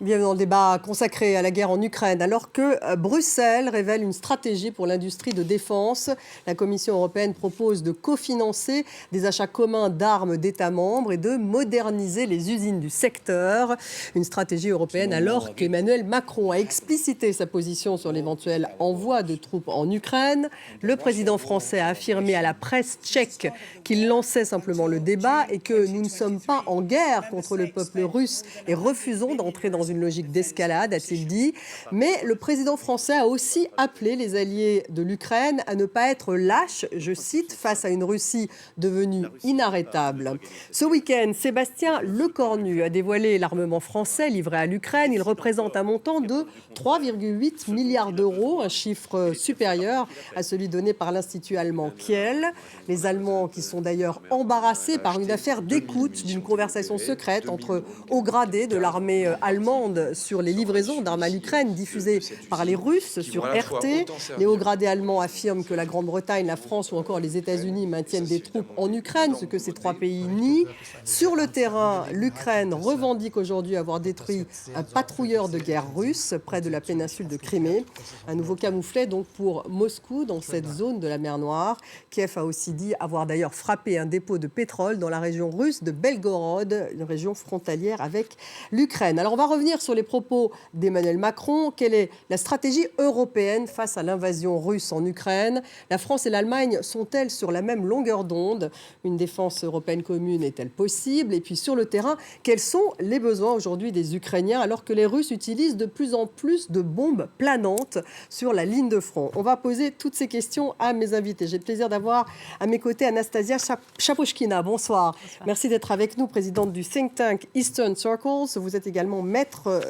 Bienvenue dans le débat consacré à la guerre en Ukraine. Alors que Bruxelles révèle une stratégie pour l'industrie de défense, la Commission européenne propose de cofinancer des achats communs d'armes d'États membres et de moderniser les usines du secteur. Une stratégie européenne alors qu'Emmanuel Macron a explicité sa position sur l'éventuel envoi de troupes en Ukraine. Le président français a affirmé à la presse tchèque qu'il lançait simplement le débat et que nous ne sommes pas en guerre contre le peuple russe et refusons d'entrer dans une logique d'escalade, a-t-il dit. Mais le président français a aussi appelé les alliés de l'Ukraine à ne pas être lâches, je cite, face à une Russie devenue inarrêtable. Ce week-end, Sébastien Lecornu a dévoilé l'armement français livré à l'Ukraine. Il représente un montant de 3,8 milliards d'euros, un chiffre supérieur à celui donné par l'Institut allemand Kiel. Les Allemands, qui sont d'ailleurs embarrassés par une affaire d'écoute d'une conversation secrète entre hauts gradés de l'armée allemande sur les livraisons d'armes à l'Ukraine diffusées par les Russes sur RT. Les hauts gradés allemands affirment que la Grande-Bretagne, la France ou encore les États-Unis maintiennent des troupes en Ukraine, ce que ces trois pays nient. Sur le terrain, l'Ukraine revendique aujourd'hui avoir détruit un patrouilleur de guerre russe près de la péninsule de Crimée. Un nouveau camouflet donc pour Moscou dans cette zone de la mer Noire. Kiev a aussi dit avoir d'ailleurs frappé un dépôt de pétrole dans la région russe de Belgorod, une région frontalière avec l'Ukraine. Alors on va revenir sur les propos d'Emmanuel Macron. Quelle est la stratégie européenne face à l'invasion russe en Ukraine? La France et l'Allemagne sont-elles sur la même longueur d'onde? Une défense européenne commune est-elle possible? Et puis sur le terrain, quels sont les besoins aujourd'hui des Ukrainiens alors que les Russes utilisent de plus en plus de bombes planantes sur la ligne de front? On va poser toutes ces questions à mes invités. J'ai le plaisir d'avoir à mes côtés Anastasia Chapochkina. Bonsoir. Merci d'être avec nous, présidente du think tank Eastern Circles. Vous êtes également maître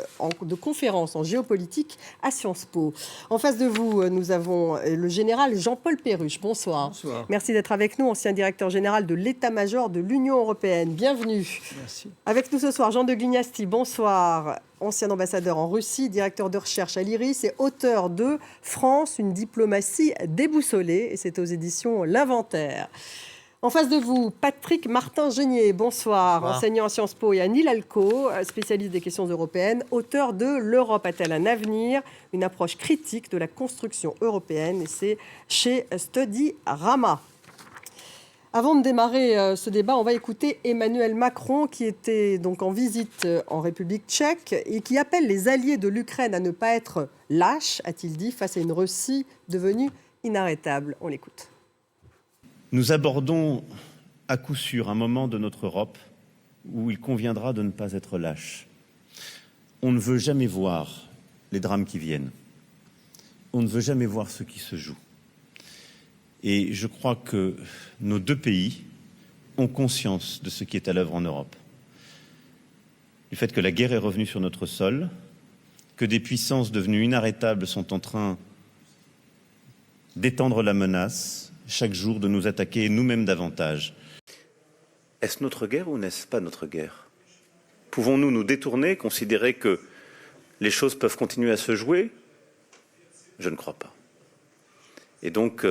de conférences en géopolitique à Sciences Po. En face de vous, nous avons le général Jean-Paul Perruche. Bonsoir. Bonsoir. Merci d'être avec nous, ancien directeur général de l'état-major de l'Union européenne. Bienvenue. Merci. Avec nous ce soir, Jean de Glignasti. Bonsoir. Ancien ambassadeur en Russie, directeur de recherche à l'IRIS et auteur de France, une diplomatie déboussolée. Et c'est aux éditions L'Inventaire. En face de vous, Patrick Martin-Genier, bonsoir. Enseignant à Sciences Po et à Nil Alco, spécialiste des questions européennes, auteur de L'Europe a-t-elle un avenir? Une approche critique de la construction européenne, et c'est chez Studirama. Avant de démarrer ce débat, on va écouter Emmanuel Macron qui était donc en visite en République tchèque et qui appelle les alliés de l'Ukraine à ne pas être lâches, a-t-il dit, face à une Russie devenue inarrêtable. On l'écoute. Nous abordons à coup sûr un moment de notre Europe où il conviendra de ne pas être lâche. On ne veut jamais voir les drames qui viennent. On ne veut jamais voir ce qui se joue. Et je crois que nos deux pays ont conscience de ce qui est à l'œuvre en Europe. Du fait que la guerre est revenue sur notre sol, que des puissances devenues inarrêtables sont en train d'étendre la menace, chaque jour de nous attaquer nous-mêmes davantage. Est-ce notre guerre ou n'est-ce pas notre guerre? Pouvons-nous nous détourner, considérer que les choses peuvent continuer à se jouer? Je ne crois pas. Et donc,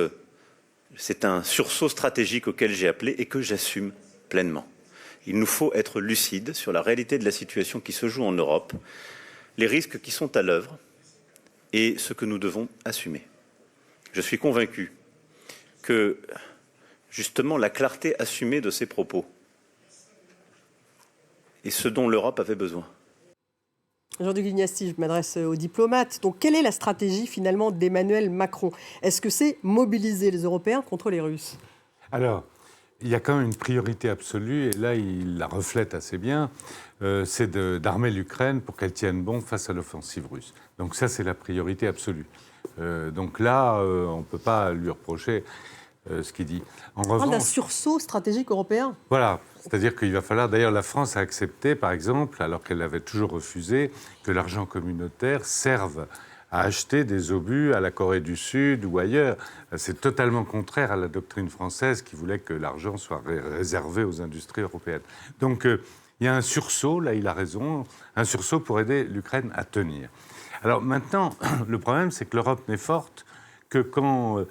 c'est un sursaut stratégique auquel j'ai appelé et que j'assume pleinement. Il nous faut être lucides sur la réalité de la situation qui se joue en Europe, les risques qui sont à l'œuvre et ce que nous devons assumer. Je suis convaincu que, justement, la clarté assumée de ces propos est ce dont l'Europe avait besoin. Jean de Glignasti, je m'adresse aux diplomates. Donc, quelle est la stratégie, finalement, d'Emmanuel Macron? Est-ce que c'est mobiliser les Européens contre les Russes? Alors, il y a quand même une priorité absolue, et là, il la reflète assez bien, c'est d'armer l'Ukraine pour qu'elle tienne bon face à l'offensive russe. Donc ça, c'est la priorité absolue. Donc là, on ne peut pas lui reprocher ce qu'il dit. On parle d'un sursaut stratégique européen. Voilà, c'est-à-dire qu'il va falloir... D'ailleurs, la France a accepté, par exemple, alors qu'elle l'avait toujours refusé, que l'argent communautaire serve à acheter des obus à la Corée du Sud ou ailleurs. C'est totalement contraire à la doctrine française qui voulait que l'argent soit réservé aux industries européennes. Donc, il y a un sursaut, là il a raison, un sursaut pour aider l'Ukraine à tenir. Alors maintenant, le problème, c'est que l'Europe n'est forte que quand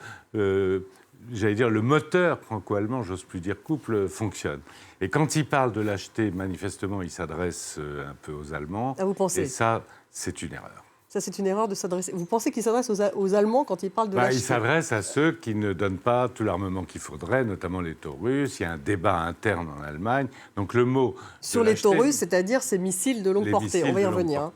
j'allais dire, le moteur franco-allemand, j'ose plus dire couple, fonctionne. Et quand il parle de l'acheter, manifestement, il s'adresse un peu aux Allemands. Ah, vous pensez ? Et ça, c'est une erreur. Ça, c'est une erreur de s'adresser. Vous pensez qu'il s'adresse aux Allemands quand il parle de l'acheter ? Il s'adresse à ceux qui ne donnent pas tout l'armement qu'il faudrait, notamment les Taurus. Il y a un débat interne en Allemagne. Donc le mot sur les Taurus, c'est-à-dire ces missiles de longue portée. On va y revenir.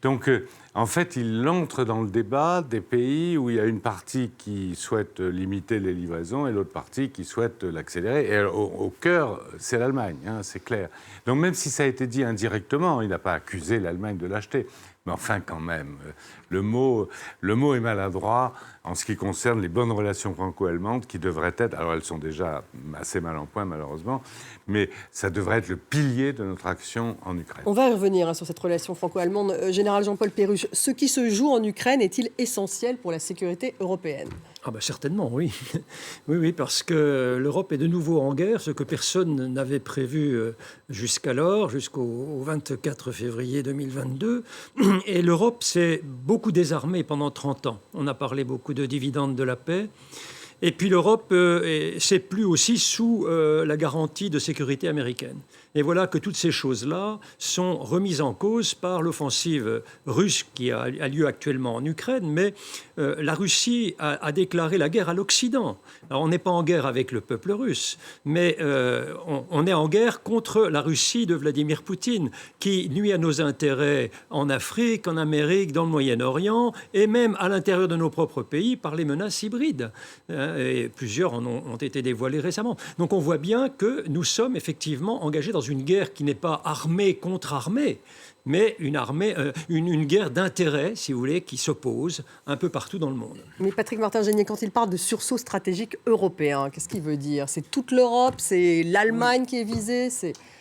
Donc, en fait, il entre dans le débat des pays où il y a une partie qui souhaite limiter les livraisons et l'autre partie qui souhaite l'accélérer. Et au cœur, c'est l'Allemagne, c'est clair. Donc même si ça a été dit indirectement, il n'a pas accusé l'Allemagne de l'acheter. Mais enfin, quand même, le mot est maladroit en ce qui concerne les bonnes relations franco-allemandes qui devraient être, alors elles sont déjà assez mal en point malheureusement, mais ça devrait être le pilier de notre action en Ukraine. On va y revenir sur cette relation franco-allemande. Général Jean-Paul Perruche, ce qui se joue en Ukraine est-il essentiel pour la sécurité européenne ? Certainement, oui. Oui, parce que l'Europe est de nouveau en guerre, ce que personne n'avait prévu jusqu'alors, jusqu'au 24 février 2022. Et l'Europe s'est beaucoup désarmée pendant 30 ans. On a parlé beaucoup de dividendes de la paix. Et puis l'Europe c'est plus aussi sous la garantie de sécurité américaine. Et voilà que toutes ces choses-là sont remises en cause par l'offensive russe qui a lieu actuellement en Ukraine. Mais la Russie a déclaré la guerre à l'Occident. Alors on n'est pas en guerre avec le peuple russe, mais on est en guerre contre la Russie de Vladimir Poutine, qui nuit à nos intérêts en Afrique, en Amérique, dans le Moyen-Orient, et même à l'intérieur de nos propres pays par les menaces hybrides. Et plusieurs ont été dévoilés récemment. Donc on voit bien que nous sommes effectivement engagés dans une guerre qui n'est pas armée contre armée, mais une guerre d'intérêts, si vous voulez, qui s'oppose un peu partout dans le monde. Mais Patrick Martin-Génier, quand il parle de sursaut stratégique européen, qu'est-ce qu'il veut dire ? C'est toute l'Europe, c'est l'Allemagne qui est visée,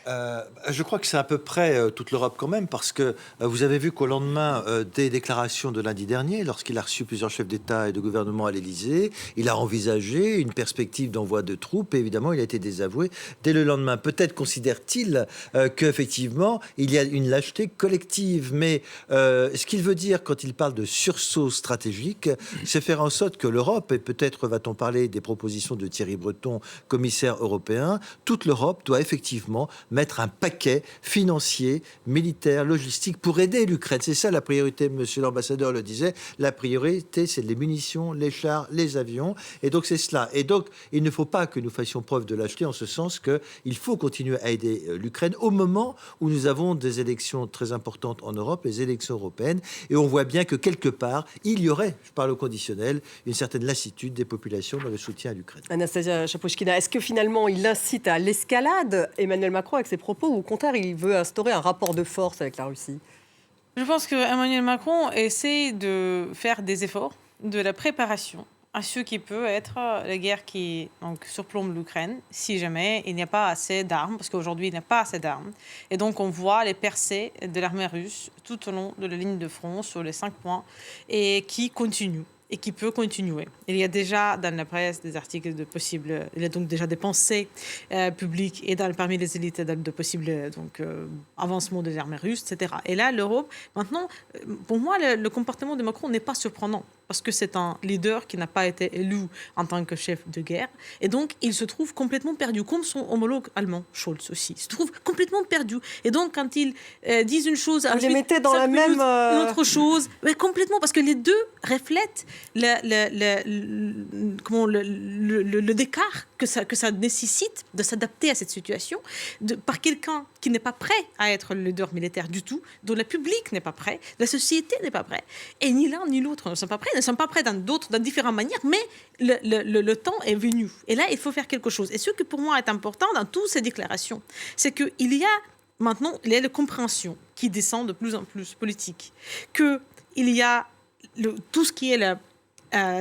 je crois que c'est à peu près toute l'Europe quand même, parce que vous avez vu qu'au lendemain des déclarations de lundi dernier, lorsqu'il a reçu plusieurs chefs d'État et de gouvernement à l'Élysée, il a envisagé une perspective d'envoi de troupes et évidemment il a été désavoué dès le lendemain. Peut-être considère-t-il qu'effectivement il y a une lâcheté collective, mais ce qu'il veut dire quand il parle de sursaut stratégique, c'est faire en sorte que l'Europe, et peut-être va-t-on parler des propositions de Thierry Breton, commissaire européen, toute l'Europe doit effectivement mettre un paquet financier, militaire, logistique pour aider l'Ukraine. C'est ça la priorité, monsieur l'ambassadeur le disait. La priorité, c'est les munitions, les chars, les avions. Et donc, c'est cela. Et donc, il ne faut pas que nous fassions preuve de lâcheté en ce sens qu'il faut continuer à aider l'Ukraine au moment où nous avons des élections très importantes en Europe, les élections européennes. Et on voit bien que quelque part, il y aurait, je parle au conditionnel, une certaine lassitude des populations dans le soutien à l'Ukraine. Anastasia Chapouchkina, est-ce que finalement il incite à l'escalade, Emmanuel Macron, avec ses propos, ou au contraire, il veut instaurer un rapport de force avec la Russie ? Je pense qu'Emmanuel Macron essaie de faire des efforts, de la préparation à ce qui peut être la guerre qui surplombe l'Ukraine, si jamais il n'y a pas assez d'armes, parce qu'aujourd'hui il n'y a pas assez d'armes. Et donc on voit les percées de l'armée russe tout au long de la ligne de front, sur les 5 points, et qui continuent. Et qui peut continuer. Il y a déjà dans la presse des articles de possibles, il y a donc déjà des pensées publiques et parmi les élites de possibles avancements des armées russes, etc. Et là, l'Europe, maintenant, pour moi, le comportement de Macron n'est pas surprenant parce que c'est un leader qui n'a pas été élu en tant que chef de guerre. Et donc, il se trouve complètement perdu, comme son homologue allemand, Scholz aussi. Il se trouve complètement perdu. Et donc, quand ils disent une chose, vous les mettez dans la même... une autre chose, mais complètement, parce que les deux reflètent le décart que ça nécessite de s'adapter à cette situation par quelqu'un qui n'est pas prêt à être le leader militaire du tout, dont le public n'est pas prêt, la société n'est pas prêt, et ni l'un ni l'autre ne sont pas prêts, ne sont pas prêts dans différentes manières, mais le temps est venu. Et là, il faut faire quelque chose. Et ce qui pour moi est important dans toutes ces déclarations, c'est qu'il y a maintenant la compréhension qui descend de plus en plus politique, qu'il y a tout ce qui est le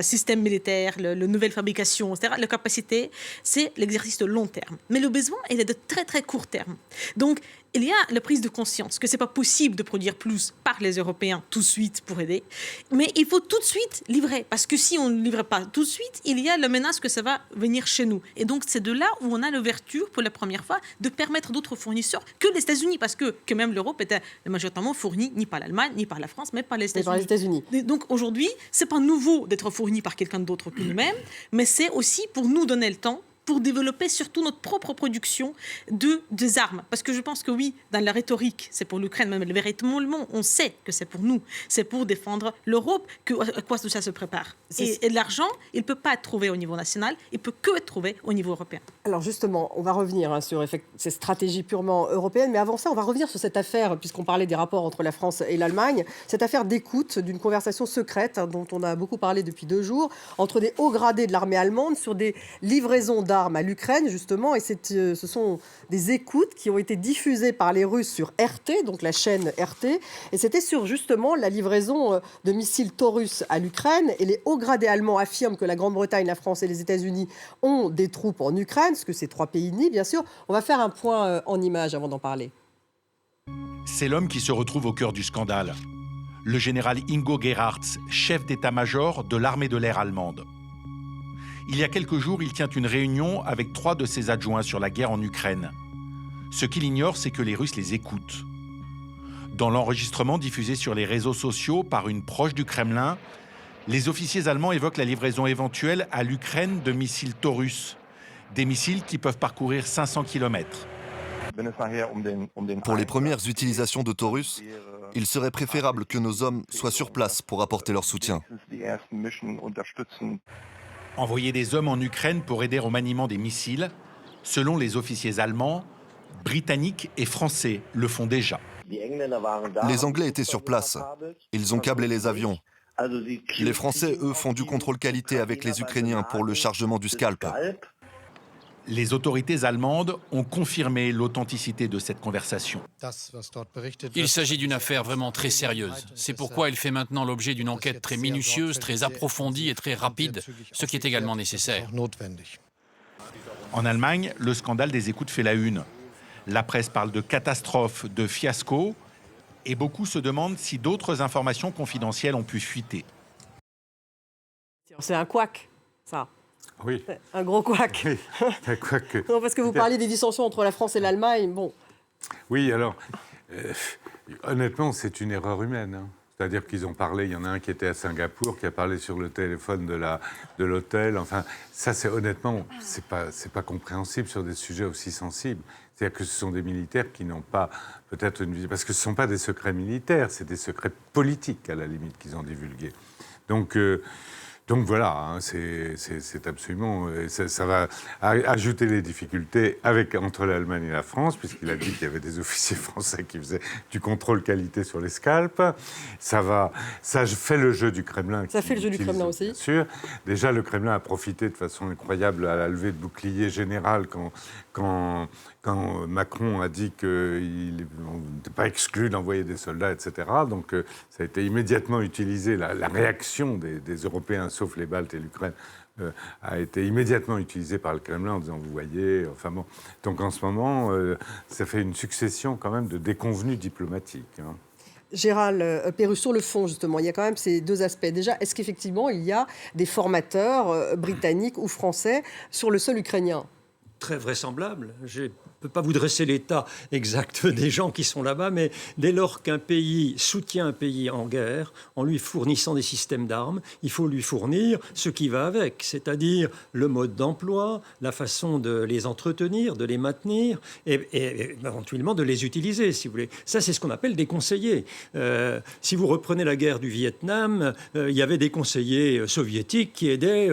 système militaire, la nouvelle fabrication, etc., la capacité, c'est l'exercice de long terme. Mais le besoin, il est de très, très court terme. Donc, il y a la prise de conscience que c'est pas possible de produire plus par les Européens tout de suite pour aider, mais il faut tout de suite livrer, parce que si on ne livre pas tout de suite, il y a la menace que ça va venir chez nous. Et donc c'est de là où on a l'ouverture pour la première fois de permettre d'autres fournisseurs que les États-Unis, parce que même l'Europe était majoritairement fournie ni par l'Allemagne, ni par la France, mais par les États-Unis. Et donc aujourd'hui, c'est pas nouveau d'être fourni par quelqu'un d'autre que nous-mêmes, mais c'est aussi pour nous donner le temps pour développer surtout notre propre production des armes. Parce que je pense que oui, dans la rhétorique, c'est pour l'Ukraine, même véritablement, on sait que c'est pour nous, c'est pour défendre l'Europe, à quoi tout ça se prépare. Et l'argent, il ne peut pas être trouvé au niveau national, il peut que être trouvé au niveau européen. Alors justement, on va revenir sur ces stratégies purement européennes, mais avant ça, on va revenir sur cette affaire, puisqu'on parlait des rapports entre la France et l'Allemagne, cette affaire d'écoute d'une conversation secrète dont on a beaucoup parlé depuis 2 jours, entre des hauts gradés de l'armée allemande sur des livraisons d'armes à l'Ukraine, justement, et ce sont des écoutes qui ont été diffusées par les Russes sur RT, donc la chaîne RT, et c'était sur justement la livraison de missiles Taurus à l'Ukraine, et les hauts gradés allemands affirment que la Grande-Bretagne, la France et les États-Unis ont des troupes en Ukraine, parce que c'est 3 pays ennemis, bien sûr. On va faire un point en images avant d'en parler. C'est l'homme qui se retrouve au cœur du scandale. Le général Ingo Gerhardt, chef d'état-major de l'armée de l'air allemande. Il y a quelques jours, il tient une réunion avec 3 de ses adjoints sur la guerre en Ukraine. Ce qu'il ignore, c'est que les Russes les écoutent. Dans l'enregistrement diffusé sur les réseaux sociaux par une proche du Kremlin, les officiers allemands évoquent la livraison éventuelle à l'Ukraine de missiles Taurus, des missiles qui peuvent parcourir 500 km. Pour les premières utilisations de Taurus, il serait préférable que nos hommes soient sur place pour apporter leur soutien. Envoyer des hommes en Ukraine pour aider au maniement des missiles, selon les officiers allemands, britanniques et français le font déjà. Les Anglais étaient sur place. Ils ont câblé les avions. Les Français, eux, font du contrôle qualité avec les Ukrainiens pour le chargement du Scalp. Les autorités allemandes ont confirmé l'authenticité de cette conversation. Il s'agit d'une affaire vraiment très sérieuse. C'est pourquoi elle fait maintenant l'objet d'une enquête très minutieuse, très approfondie et très rapide, ce qui est également nécessaire. En Allemagne, le scandale des écoutes fait la une. La presse parle de catastrophe, de fiasco, et beaucoup se demandent si d'autres informations confidentielles ont pu fuiter. C'est un couac, ça. Oui. Un gros couac. Oui, un couac. Non, parce que vous parliez des dissensions entre la France et l'Allemagne. Bon. Oui, alors, honnêtement, c'est une erreur humaine. Hein. C'est-à-dire qu'ils ont parlé, il y en a un qui était à Singapour, qui a parlé sur le téléphone de l'hôtel. Enfin, ça, c'est honnêtement, c'est pas compréhensible sur des sujets aussi sensibles. C'est-à-dire que ce sont des militaires qui n'ont pas peut-être une vision... Parce que ce ne sont pas des secrets militaires, c'est des secrets politiques, à la limite, qu'ils ont divulgués. Donc voilà, hein, c'est absolument... Ça va ajouter les difficultés entre l'Allemagne et la France, puisqu'il a dit qu'il y avait des officiers français qui faisaient du contrôle qualité sur les scalps. Ça fait le jeu du Kremlin. Ça fait le jeu du Kremlin aussi. Bien sûr. Déjà, le Kremlin a profité de façon incroyable à la levée de bouclier général quand Macron a dit qu'il n'était pas exclu d'envoyer des soldats, etc. Donc ça a été immédiatement utilisé, la réaction des Européens, sauf les Baltes et l'Ukraine, a été immédiatement utilisée par le Kremlin en disant, vous voyez, enfin bon. Donc en ce moment, ça fait une succession quand même de déconvenues diplomatiques. Hein. Gérald Perrus, sur le fond, justement, il y a quand même ces 2 aspects. Déjà, est-ce qu'effectivement, il y a des formateurs britanniques ou français sur le sol ukrainien ? Très vraisemblable. Je ne peux pas vous dresser l'état exact des gens qui sont là-bas, mais dès lors qu'un pays soutient un pays en guerre, en lui fournissant des systèmes d'armes, il faut lui fournir ce qui va avec, c'est-à-dire le mode d'emploi, la façon de les entretenir, de les maintenir et éventuellement de les utiliser, si vous voulez. Ça, c'est ce qu'on appelle des conseillers. Si vous reprenez la guerre du Vietnam, il y avait des conseillers soviétiques qui aidaient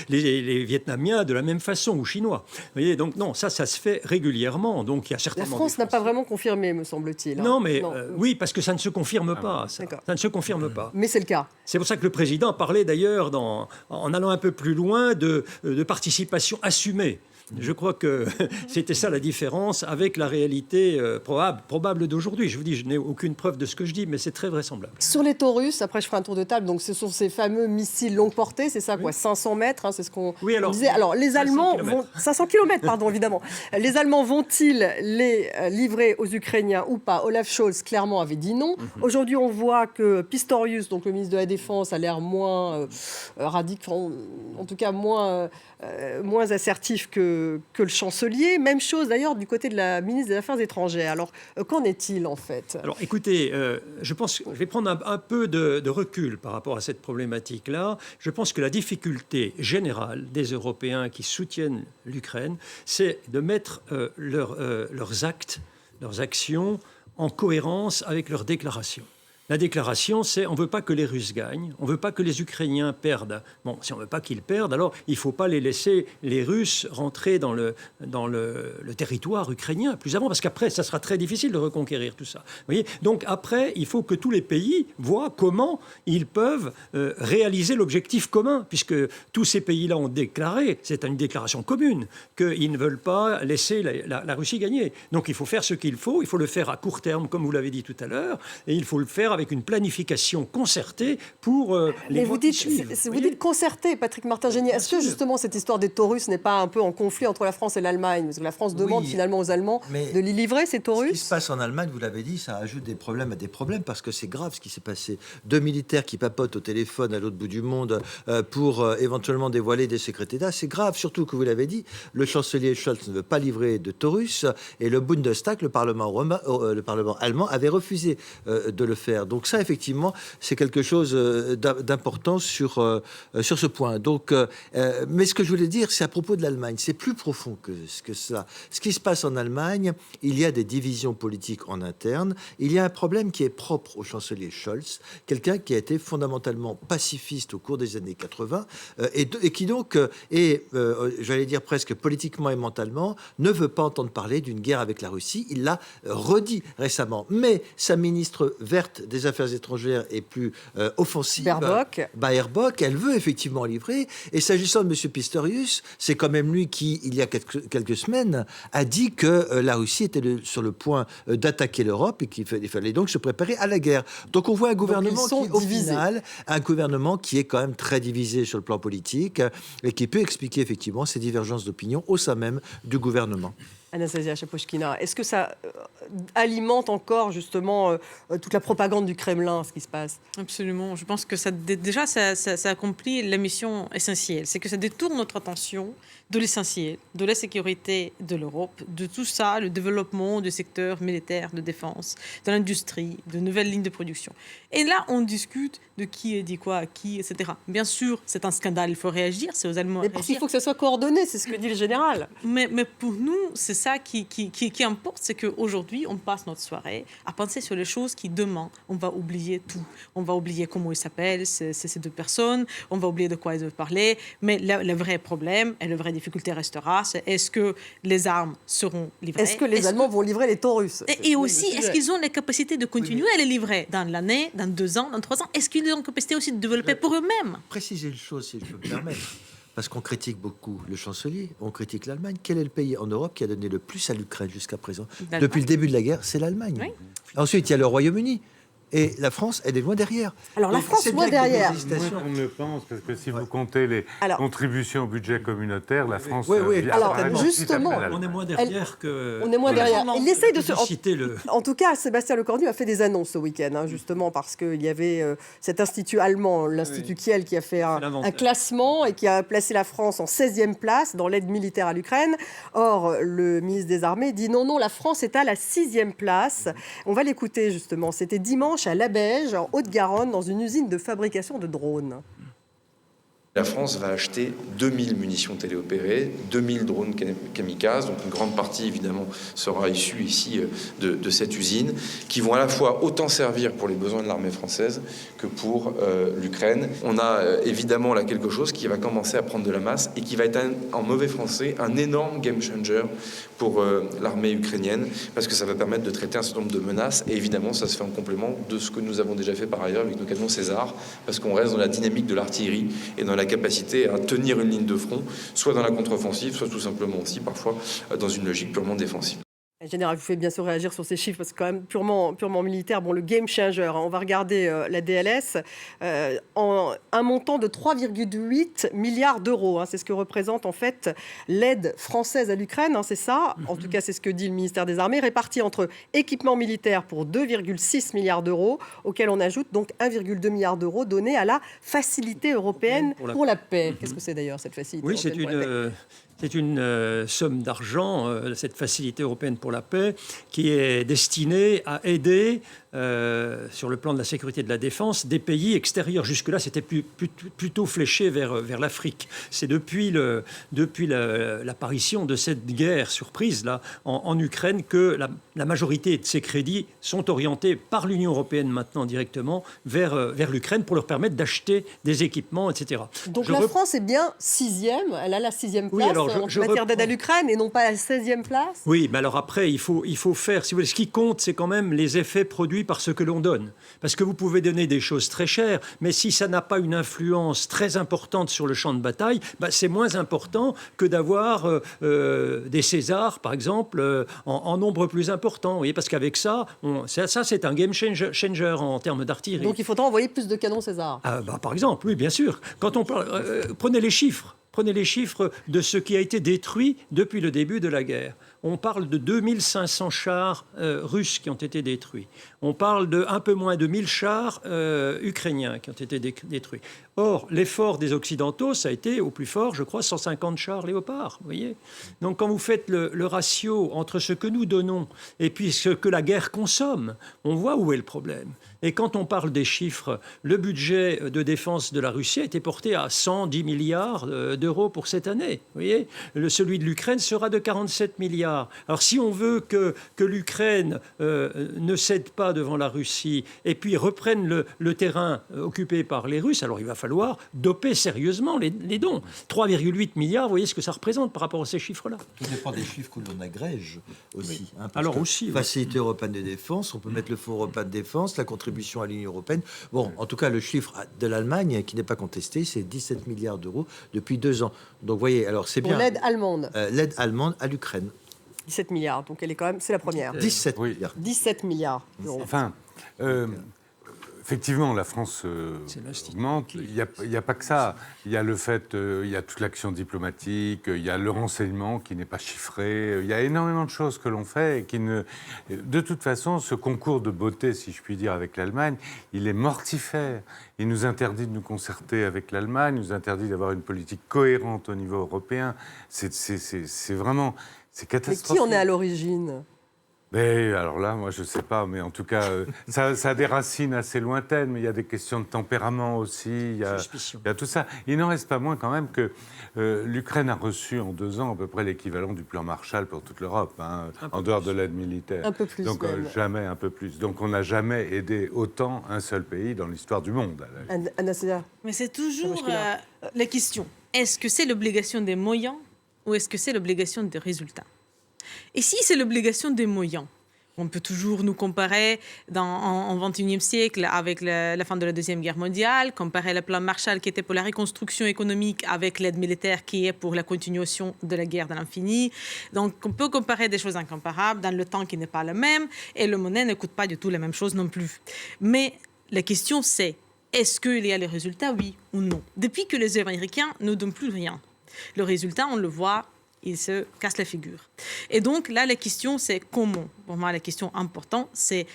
les Vietnamiens de la même façon, ou Chinois. Vous voyez, donc non, ça se fait régulièrement. Donc il y a certainement. La France n'a pas vraiment confirmé, me semble-t-il. Hein. Non, mais oui, parce que ça ne se confirme pas. Ça ne se confirme pas. Mais c'est le cas. C'est pour ça que le président parlait d'ailleurs, en allant un peu plus loin, de participation assumée. Je crois que c'était ça la différence avec la réalité probable d'aujourd'hui. Je vous dis, je n'ai aucune preuve de ce que je dis, mais c'est très vraisemblable. Sur les Taurus, après je ferai un tour de table, donc ce sont ces fameux missiles longue portée, c'est ça quoi, 500 mètres, hein, c'est ce qu'on disait. Alors les Allemands vont... 500 km, pardon, évidemment. Les Allemands vont-ils les livrer aux Ukrainiens ou pas? Olaf Scholz, clairement, avait dit non. Aujourd'hui, on voit que Pistorius, donc le ministre de la Défense, a l'air moins radical, en tout cas moins assertif que le chancelier. Même chose d'ailleurs du côté de la ministre des Affaires étrangères. Alors, qu'en est-il en fait? Alors écoutez, je pense que je vais prendre un peu de recul par rapport à cette problématique-là. Je pense que la difficulté générale des Européens qui soutiennent l'Ukraine, c'est de mettre leurs actes, leurs actions en cohérence avec leurs déclarations. La déclaration, c'est on ne veut pas que les Russes gagnent, on ne veut pas que les Ukrainiens perdent. Bon, si on ne veut pas qu'ils perdent, alors il ne faut pas les laisser, les Russes, rentrer dans le territoire ukrainien plus avant, parce qu'après, ça sera très difficile de reconquérir tout ça. Vous voyez ? Donc après, il faut que tous les pays voient comment ils peuvent réaliser l'objectif commun, puisque tous ces pays-là ont déclaré, c'est une déclaration commune, qu'ils ne veulent pas laisser la Russie gagner. Donc il faut faire ce qu'il faut le faire à court terme, comme vous l'avez dit tout à l'heure, et il faut le faire avec une planification concertée pour les mois qui suivent. Vous dites concerté, Patrick Martin-Génier. Est-ce que justement cette histoire des Taurus n'est pas un peu en conflit entre la France et l'Allemagne? Parce que la France demande finalement aux Allemands de les livrer, ces Taurus. Ce qui se passe en Allemagne, vous l'avez dit, ça ajoute des problèmes à des problèmes parce que c'est grave ce qui s'est passé. 2 militaires qui papotent au téléphone à l'autre bout du monde pour éventuellement dévoiler des secrets d'État. C'est grave, surtout que vous l'avez dit, le chancelier Scholz ne veut pas livrer de Taurus et le Bundestag, le Parlement allemand, avait refusé de le faire. Donc ça, effectivement, c'est quelque chose d'important sur ce point. Donc, mais ce que je voulais dire, c'est à propos de l'Allemagne. C'est plus profond que ça. Ce qui se passe en Allemagne, il y a des divisions politiques en interne. Il y a un problème qui est propre au chancelier Scholz, quelqu'un qui a été fondamentalement pacifiste au cours des années 80 et qui donc j'allais dire presque politiquement et mentalement, ne veut pas entendre parler d'une guerre avec la Russie. Il l'a redit récemment. Mais sa ministre verte des Affaires étrangères est plus offensive. Baerbock, elle veut effectivement livrer. Et s'agissant de M. Pistorius, c'est quand même lui qui, il y a quelques semaines, a dit que la Russie était sur le point d'attaquer l'Europe et qu'il fallait donc se préparer à la guerre. Donc on voit un gouvernement qui, au final, un gouvernement qui est quand même très divisé sur le plan politique et qui peut expliquer effectivement ces divergences d'opinion au sein même du gouvernement. Anastasia Chapochkina, est-ce que ça alimente encore justement toute la propagande du Kremlin, ce qui se passe? Absolument. Je pense que ça accomplit la mission essentielle. C'est que ça détourne notre attention de l'essentiel, de la sécurité de l'Europe, de tout ça, le développement du secteur militaire, de défense, de l'industrie, de nouvelles lignes de production. Et là, on discute de qui a dit quoi à qui, etc. Bien sûr, c'est un scandale, il faut réagir, c'est aux Allemands à réagir. Il faut que ça soit coordonné, c'est ce que dit le général. Mais pour nous, c'est ça qui importe, c'est qu'aujourd'hui, on passe notre soirée à penser sur les choses qui, demain, on va oublier tout. On va oublier comment ils s'appellent, ces deux personnes, on va oublier de quoi ils doivent parler, mais le vrai problème et la vraie difficulté restera, c'est est-ce que les armes seront livrées? Est-ce que les Allemands vont livrer les Taurus? Et aussi, est-ce qu'ils ont la capacité de continuer à les livrer dans l'année, dans 2 ans, dans 3 ans? Est-ce qu'ils ont la capacité aussi de développer pour eux-mêmes? Préciser une chose, si je peux me permettre. Parce qu'on critique beaucoup le chancelier, on critique l'Allemagne. Quel est le pays en Europe qui a donné le plus à l'Ukraine jusqu'à présent? Depuis le début de la guerre, c'est l'Allemagne. Oui. Ensuite, il y a le Royaume-Uni. Et la France, elle est loin derrière. Alors la France, loin derrière. Moi, on ne pense, parce que si vous comptez les contributions au budget communautaire, la France... Alors justement, on est moins derrière que... On est moins derrière. Il essaye de se... citer le... En tout cas, Sébastien Lecornu a fait des annonces ce week-end, justement, parce qu'il y avait cet institut allemand, l'Institut Kiel, qui a fait un classement et qui a placé la France en 16e place dans l'aide militaire à l'Ukraine. Or, le ministre des Armées dit non, la France est à la 6e place. On va l'écouter, justement. C'était dimanche à Labège, en Haute-Garonne, dans une usine de fabrication de drones. La France va acheter 2000 munitions téléopérées, 2000 drones kamikazes, donc une grande partie évidemment sera issue ici de cette usine, qui vont à la fois autant servir pour les besoins de l'armée française que pour l'Ukraine. On a évidemment là quelque chose qui va commencer à prendre de la masse et qui va être en mauvais français un énorme game changer pour l'armée ukrainienne, parce que ça va permettre de traiter un certain nombre de menaces, et évidemment ça se fait en complément de ce que nous avons déjà fait par ailleurs avec nos canons César, parce qu'on reste dans la dynamique de l'artillerie et dans la la capacité à tenir une ligne de front, soit dans la contre-offensive, soit tout simplement aussi parfois dans une logique purement défensive. Général, vous faites bien sûr réagir sur ces chiffres parce que quand même purement militaire. Bon, le game changer, on va regarder la DLS, un montant de 3,8 milliards d'euros. C'est ce que représente en fait l'aide française à l'Ukraine, c'est ça. En tout cas, c'est ce que dit le ministère des Armées, réparti entre équipements militaires pour 2,6 milliards d'euros, auquel on ajoute donc 1,2 milliard d'euros donnés à la Facilité européenne pour la paix. Qu'est-ce que c'est d'ailleurs cette facilité européenne pour la paix ? C'est une somme d'argent, cette Facilité européenne pour la paix, qui est destinée à aider, sur le plan de la sécurité et de la défense, des pays extérieurs. Jusque-là, c'était plutôt fléché vers l'Afrique. C'est depuis l'apparition de cette guerre surprise là, en Ukraine que la majorité de ces crédits sont orientés par l'Union européenne maintenant directement vers l'Ukraine pour leur permettre d'acheter des équipements, etc. Donc la France est bien 6e, elle a la 6e place en matière d'aide à l'Ukraine et non pas la 16e place. Oui, mais alors après, il faut faire, si vous voulez, ce qui compte, c'est quand même les effets produits par ce que l'on donne. Parce que vous pouvez donner des choses très chères, mais si ça n'a pas une influence très importante sur le champ de bataille, c'est moins important que d'avoir des Césars, par exemple, en nombre plus important. Vous voyez, parce qu'avec ça, c'est un game changer en termes d'artillerie. Donc il faudra envoyer plus de canons César. Par exemple, oui, bien sûr. Quand on parle, prenez les chiffres. Prenez les chiffres de ce qui a été détruit depuis le début de la guerre. On parle de 2500 chars russes qui ont été détruits. On parle de un peu moins de 1000 chars ukrainiens qui ont été détruits. Or, l'effort des Occidentaux, ça a été au plus fort, je crois, 150 chars Léopard. Vous voyez ? Donc, quand vous faites le ratio entre ce que nous donnons et puis ce que la guerre consomme, on voit où est le problème. Et quand on parle des chiffres, le budget de défense de la Russie a été porté à 110 milliards d'euros pour cette année. Vous voyez ? Celui de l'Ukraine sera de 47 milliards. Alors, si on veut que l'Ukraine ne cède pas devant la Russie et puis reprenne le terrain occupé par les Russes, alors il va falloir doper sérieusement les dons. 3,8 milliards, vous voyez ce que ça représente par rapport à ces chiffres-là. Tout dépend des chiffres que l'on agrège aussi. Oui. Alors aussi, Facilité européenne de défense, on peut mettre le Fonds européen de défense, la contribution à l'Union européenne. Bon, en tout cas, le chiffre de l'Allemagne, qui n'est pas contesté, c'est 17 milliards d'euros depuis 2 ans. Donc, vous voyez, alors c'est bien. Pour l'aide allemande. L'aide allemande à l'Ukraine. 17 milliards, donc elle est quand même, c'est la première. 17 milliards. 17 milliards d'euros. Enfin, effectivement, la France augmente. Il n'y a pas que ça. Il y a le fait, il y a toute l'action diplomatique, il y a le renseignement qui n'est pas chiffré. Il y a énormément de choses que l'on fait et qui ne... De toute façon, ce concours de beauté, si je puis dire, avec l'Allemagne, il est mortifère. Il nous interdit de nous concerter avec l'Allemagne, il nous interdit d'avoir une politique cohérente au niveau européen. C'est vraiment... C'est catastrophique. Mais qui en est à l'origine ? Mais alors là, moi, je ne sais pas, mais en tout cas, ça a des racines assez lointaines, mais il y a des questions de tempérament aussi, il y a tout ça. Il n'en reste pas moins quand même que l'Ukraine a reçu en 2 ans à peu près l'équivalent du plan Marshall pour toute l'Europe, en dehors de l'aide militaire. Un peu plus. Donc jamais un peu plus. Donc on n'a jamais aidé autant un seul pays dans l'histoire du monde. Anna-Célia. Mais c'est toujours la question. Est-ce que c'est l'obligation des moyens ou est-ce que c'est l'obligation des résultats ? Et si c'est l'obligation des moyens, on peut toujours nous comparer en 21e siècle avec la fin de la Deuxième Guerre mondiale, comparer le plan Marshall qui était pour la reconstruction économique avec l'aide militaire qui est pour la continuation de la guerre de l'infini. Donc on peut comparer des choses incomparables dans le temps qui n'est pas le même et le monnaie ne coûte pas du tout la même chose non plus. Mais la question c'est, est-ce qu'il y a les résultats, oui ou non ? Depuis que les Américains ne donnent plus rien, le résultat, on le voit, il se casse la figure. Et donc là, la question, c'est comment ? Pour moi, la question importante, c'est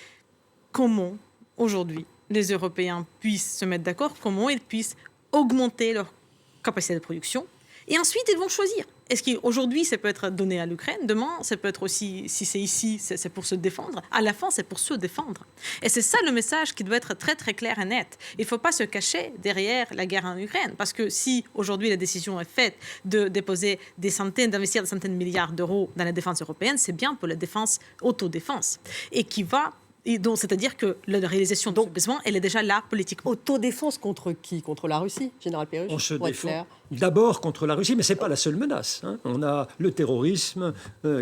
comment, aujourd'hui, les Européens puissent se mettre d'accord, comment ils puissent augmenter leur capacité de production. Et ensuite, ils vont choisir. Est-ce qu'aujourd'hui, ça peut être donné à l'Ukraine ? Demain, ça peut être aussi, si c'est ici, c'est pour se défendre. À la fin, c'est pour se défendre. Et c'est ça le message qui doit être très, très clair et net. Il ne faut pas se cacher derrière la guerre en Ukraine. Parce que si, aujourd'hui, la décision est faite de déposer d'investir des centaines de milliards d'euros dans la défense européenne, c'est bien pour la défense, autodéfense. Et qui va... Et donc, c'est-à-dire que la réalisation de ce besoin, elle est déjà là, politique. Autodéfense contre qui ? Contre la Russie, Général Pérus ? On se défend. d'abord contre la Russie, mais ce n'est pas la seule menace. Hein. On a le terrorisme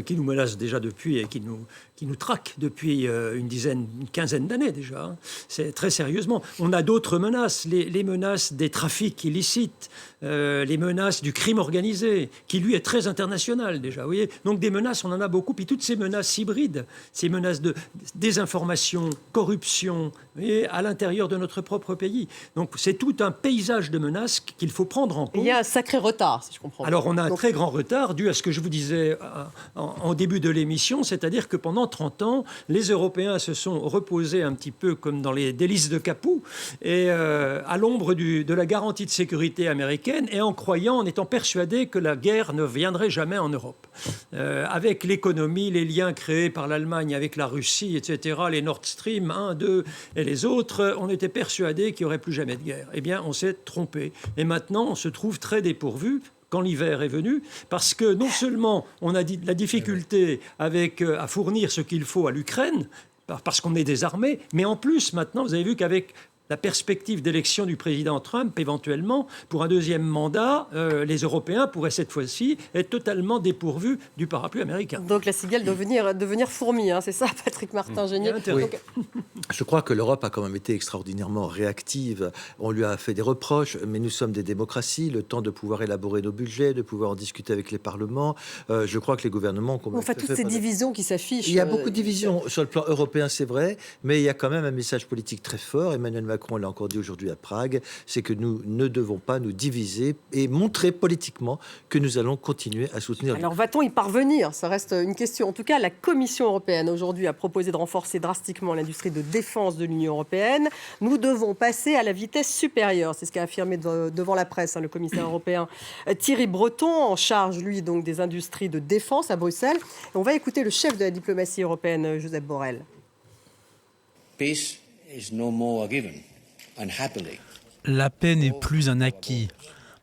qui nous menace déjà depuis et qui nous traque depuis une quinzaine d'années déjà. Hein. C'est très sérieusement. On a d'autres menaces, les menaces des trafics illicites, les menaces du crime organisé, qui lui est très international déjà. Vous voyez, donc des menaces, on en a beaucoup. Puis toutes ces menaces hybrides, ces menaces de désinformation, corruption, et à l'intérieur de notre propre pays. Donc c'est tout un paysage de menaces qu'il faut prendre en compte. Il y a un sacré retard, si je comprends bien. Alors on a un très grand retard dû à ce que je vous disais en début de l'émission, c'est-à-dire que pendant 30 ans, les Européens se sont reposés un petit peu comme dans les délices de Capoue, et à l'ombre de la garantie de sécurité américaine, et en étant persuadés que la guerre ne viendrait jamais en Europe. Avec l'économie, les liens créés par l'Allemagne avec la Russie, etc., les Nord Stream 1, 2 et les autres, on était persuadés qu'il n'y aurait plus jamais de guerre. Eh bien, on s'est trompé. Et maintenant, on se trouve très dépourvu quand l'hiver est venu, parce que non seulement on a la difficulté à fournir ce qu'il faut à l'Ukraine, parce qu'on est désarmé, mais en plus, maintenant, vous avez vu qu'avec la perspective d'élection du président Trump, éventuellement, pour un deuxième mandat, les Européens pourraient cette fois-ci être totalement dépourvus du parapluie américain. Donc la cigale doit devenir fourmi, hein, c'est ça, Patrick Martin-Genier? Oui. Je crois que l'Europe a quand même été extraordinairement réactive. On lui a fait des reproches, mais nous sommes des démocraties, le temps de pouvoir élaborer nos budgets, de pouvoir en discuter avec les parlements. Je crois que les gouvernements... Enfin, toutes ces divisions qui s'affichent... Il y a beaucoup de divisions sur le plan européen, c'est vrai, mais il y a quand même un message politique très fort. Emmanuel Macron l'a encore dit aujourd'hui à Prague, c'est que nous ne devons pas nous diviser et montrer politiquement que nous allons continuer à soutenir... Alors va-t-on y parvenir? Ça reste une question. En tout cas, la Commission européenne aujourd'hui a proposé de renforcer drastiquement l'industrie de défense de l'Union européenne. Nous devons passer à la vitesse supérieure. C'est ce qu'a affirmé devant la presse le commissaire européen Thierry Breton, en charge, lui, donc, des industries de défense à Bruxelles. Et on va écouter le chef de la diplomatie européenne, Josep Borrell. Peace is no more a given. La paix n'est plus un acquis.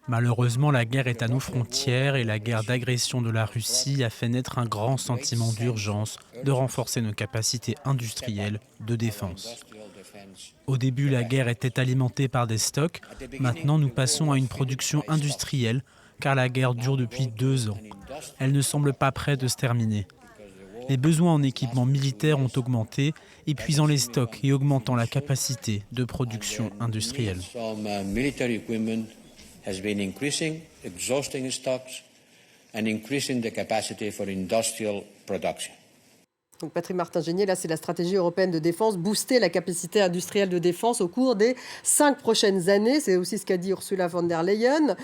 Malheureusement, la guerre est à nos frontières et la guerre d'agression de la Russie a fait naître un grand sentiment d'urgence de renforcer nos capacités industrielles de défense. Au début, la guerre était alimentée par des stocks. Maintenant, nous passons à une production industrielle car la guerre dure depuis 2 ans. Elle ne semble pas prête de se terminer. Les besoins en équipement militaire ont augmenté, épuisant les stocks et augmentant la capacité de production industrielle. Donc Patrick Martin-Genier, là c'est la stratégie européenne de défense, booster la capacité industrielle de défense au cours des 5 prochaines années. C'est aussi ce qu'a dit Ursula von der Leyen.